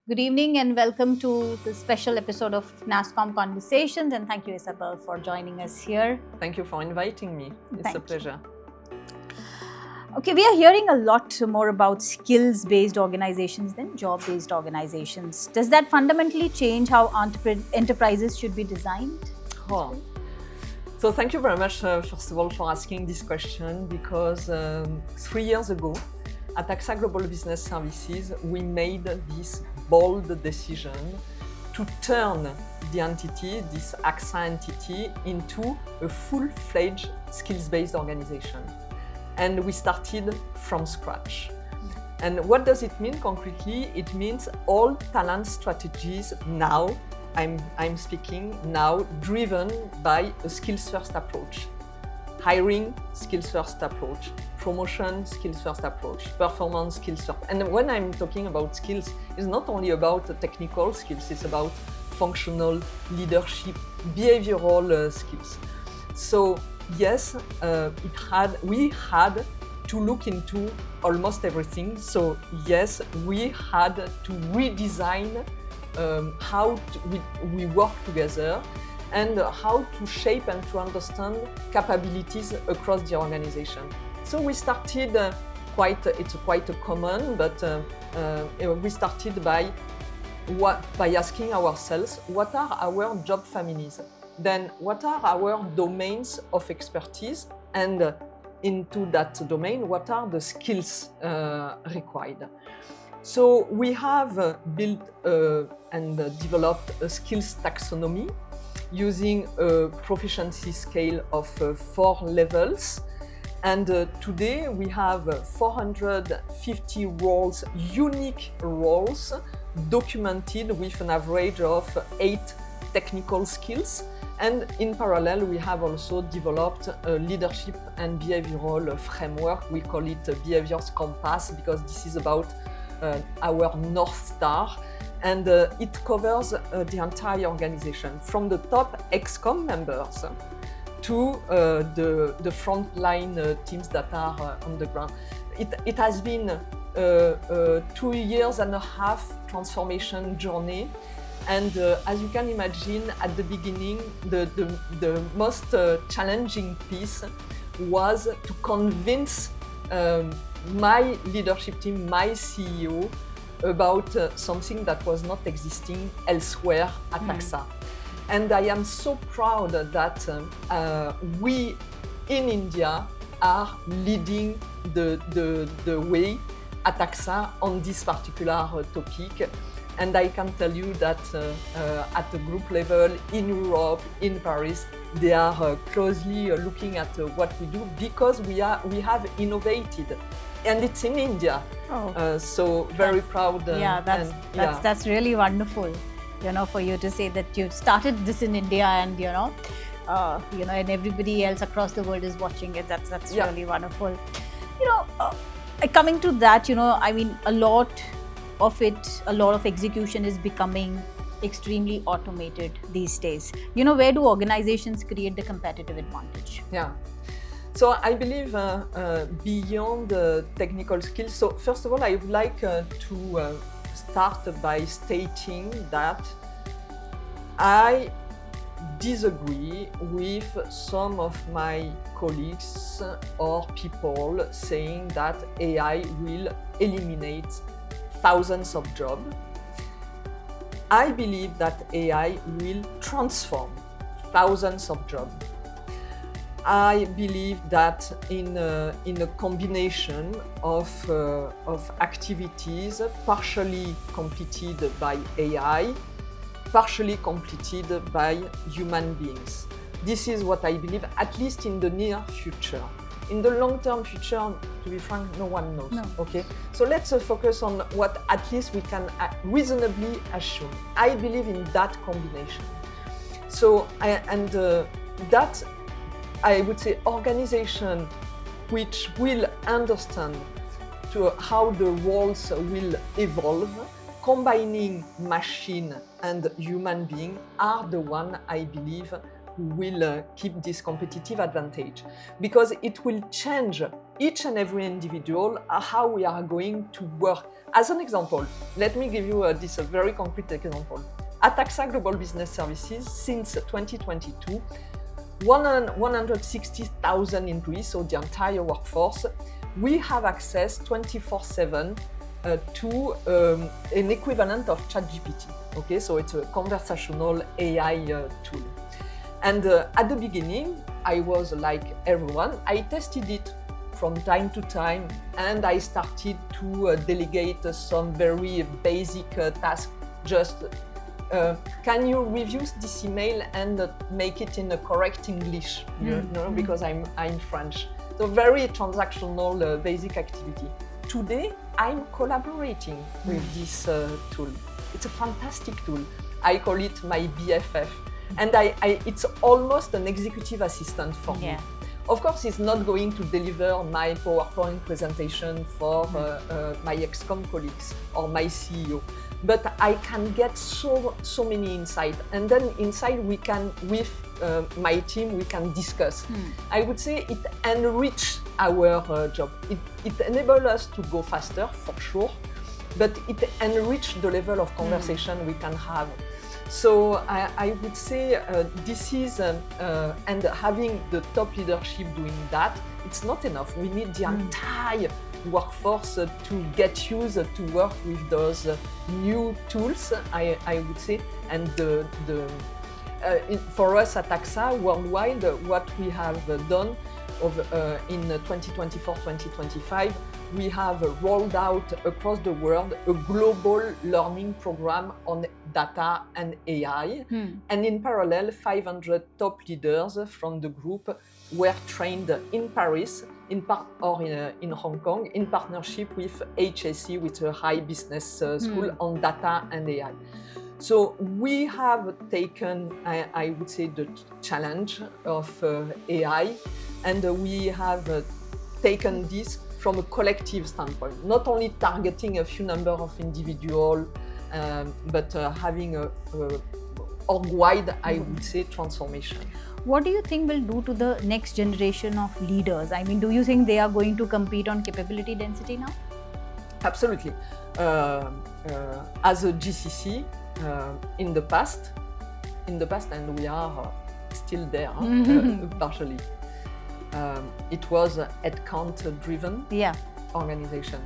Good evening and welcome to the special episode of Nasscom Conversations, and thank you, Isabelle, for joining us here. Thank you for inviting me. It's a pleasure. Okay, we are hearing a lot more about skills-based organizations than job-based organizations. Does that fundamentally change how enterprises should be designed? Oh. So thank you very much, first of all, for asking this question, because 3 years ago, at AXA Global Business Services, we made this bold decision to turn the entity, this AXA entity, into a full-fledged skills-based organization. And we started from scratch. And what does it mean concretely? It means all talent strategies now, I'm speaking now, driven by a skills-first approach. Hiring, skills-first approach. Promotion, skills-first approach. Performance, skills-first. And when I'm talking about skills, it's not only about technical skills, it's about functional, leadership, behavioral skills. So yes, we had to look into almost everything. So yes, we had to redesign how we work together and how to shape and to understand capabilities across the organization. So we started it's quite a common, but we started by asking ourselves, what are our job families? Then what are our domains of expertise? And into that domain, what are the skills required? So we have built and developed a skills taxonomy using a proficiency scale of 4 levels. And today we have 450 roles, unique roles, documented with an average of 8 technical skills. And in parallel, we have also developed a leadership and behavioral framework. We call it Behaviors Compass because this is about our North Star. And it covers the entire organization, from the top EXCOM members to the frontline teams that are on the ground. It has been a 2 years and a half transformation journey. And as you can imagine, at the beginning, the most challenging piece was to convince my leadership team, my CEO, about something that was not existing elsewhere at AXA. And I am so proud that we in India are leading the way at AXA on this particular topic. And I can tell you that at the group level, in Europe, in Paris, they are closely looking at what we do because we have innovated. And it's in India. So very proud. That's really wonderful, for you to say that you started this in India and, and everybody else across the world is watching it. That's really wonderful. Coming to that, a lot of execution is becoming extremely automated these days. Where do organizations create the competitive advantage? Yeah. So I believe beyond technical skills. So first of all, I would like to start by stating that I disagree with some of my colleagues or people saying that AI will eliminate thousands of jobs. I believe that AI will transform thousands of jobs. I believe that in a combination of activities partially completed by AI, partially completed by human beings. This is what I believe, at least in the near future. In the long-term future, to be frank, no one knows. No. Okay, so let's focus on what at least we can reasonably assume. I believe in that combination. So, that I would say organization which will understand to how the roles will evolve, combining machine and human being, are the one I believe will keep this competitive advantage, because it will change each and every individual how we are going to work. As an example, let me give you this very concrete example. At AXA Global Business Services, since 2022, 160,000 employees, so the entire workforce, we have access 24/7 to an equivalent of ChatGPT. Okay, so it's a conversational AI tool. And at the beginning, I was like everyone. I tested it from time to time, and I started to delegate some very basic tasks. Just can you review this email and make it in the correct English? You know, because I'm French. So very transactional, basic activity. Today, I'm collaborating with this tool. It's a fantastic tool. I call it my BFF. And it's almost an executive assistant for me. Of course, it's not going to deliver my PowerPoint presentation for my ex-com colleagues or my CEO, but I can get so many insights. And then inside we can, with my team, we can discuss. I would say it enriches our job. It enables us to go faster, for sure, but it enriches the level of conversation we can have. So I would say this is, and having the top leadership doing that, it's not enough. We need the entire workforce to get used to work with those new tools, I would say. And for us at AXA worldwide, what we have done in 2024-2025, we have rolled out across the world a global learning program on data and AI. And in parallel, 500 top leaders from the group were trained in Paris in Hong Kong in partnership with HSE, with a high business school on data and AI. So we have taken, I would say, the challenge of AI, and we have taken this from a collective standpoint, not only targeting a few number of individuals, but having a org-wide, I would say, transformation. What do you think will do to the next generation of leaders? I mean, do you think they are going to compete on capability density now? Absolutely. As a GCC, in the past, and we are still there, partially. It was a headcount-driven organization,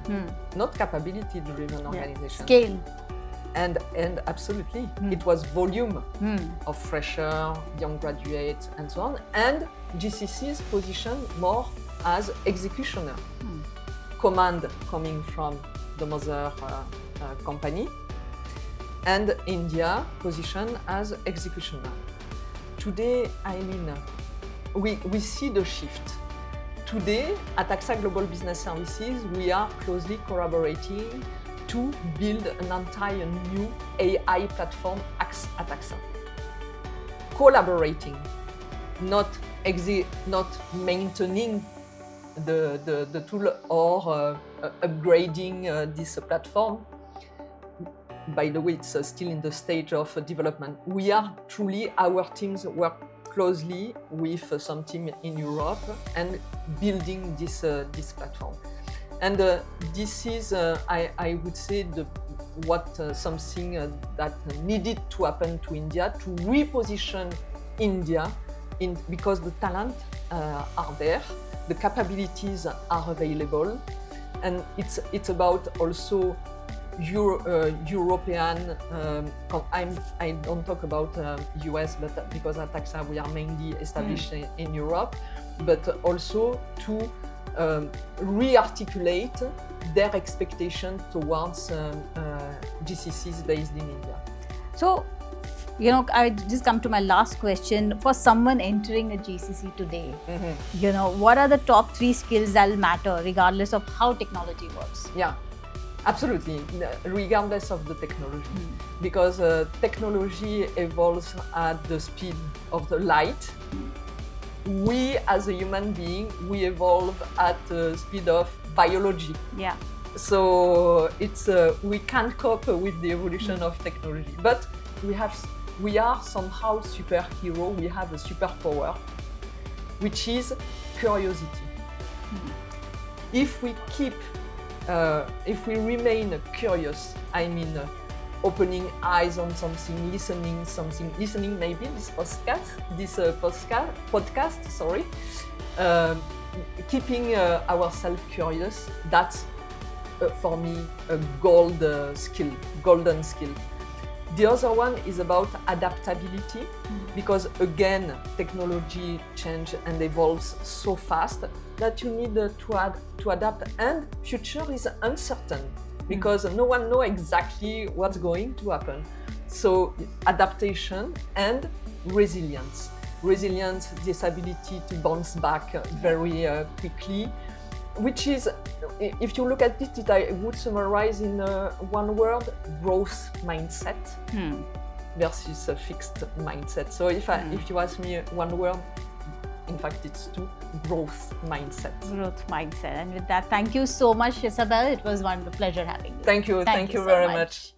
not capability-driven organization. Scale. And absolutely, it was volume of fresher, young graduates, and so on. And GCC's position more as executioner. Command coming from the mother company, and India position as executioner. Today, I mean, we see the shift. Today, at AXA Global Business Services, we are closely collaborating to build an entire new AI platform at AXA. Collaborating, not maintaining the tool or upgrading this platform. By the way, it's still in the stage of development. We are truly, our teams work closely with some team in Europe and building this platform. And this is, I would say, something that needed to happen to India, to reposition India, because the talent are there, the capabilities are available, and it's about also European. I don't talk about US, but because at AXA we are mainly established in Europe, but also to re-articulate their expectation towards GCCs based in India. So, you know, I just come to my last question. For someone entering a GCC today, you know, what are the top 3 skills that will matter regardless of how technology works? Yeah, absolutely, regardless of the technology, because technology evolves at the speed of the light. We, as a human being, we evolve at the speed of biology. Yeah. So it's we can't cope with the evolution of technology, but we have we are somehow superhero, we have a superpower, which is curiosity. If we remain curious, I mean, opening eyes on something, listening maybe this podcast, sorry, keeping ourselves curious, that's for me a golden skill. The other one is about adaptability, because again, technology changes and evolves so fast that you need to adapt, and future is uncertain because no one knows exactly what's going to happen. So adaptation and resilience. Resilience, this ability to bounce back very quickly, which is, if you look at it, I would summarize in one word: growth mindset versus a fixed mindset. So if you ask me one word, in fact, it's two: growth mindset. Growth mindset. And with that, thank you so much, Isabelle. It was a pleasure having you. Thank you. Thank you so very much. much.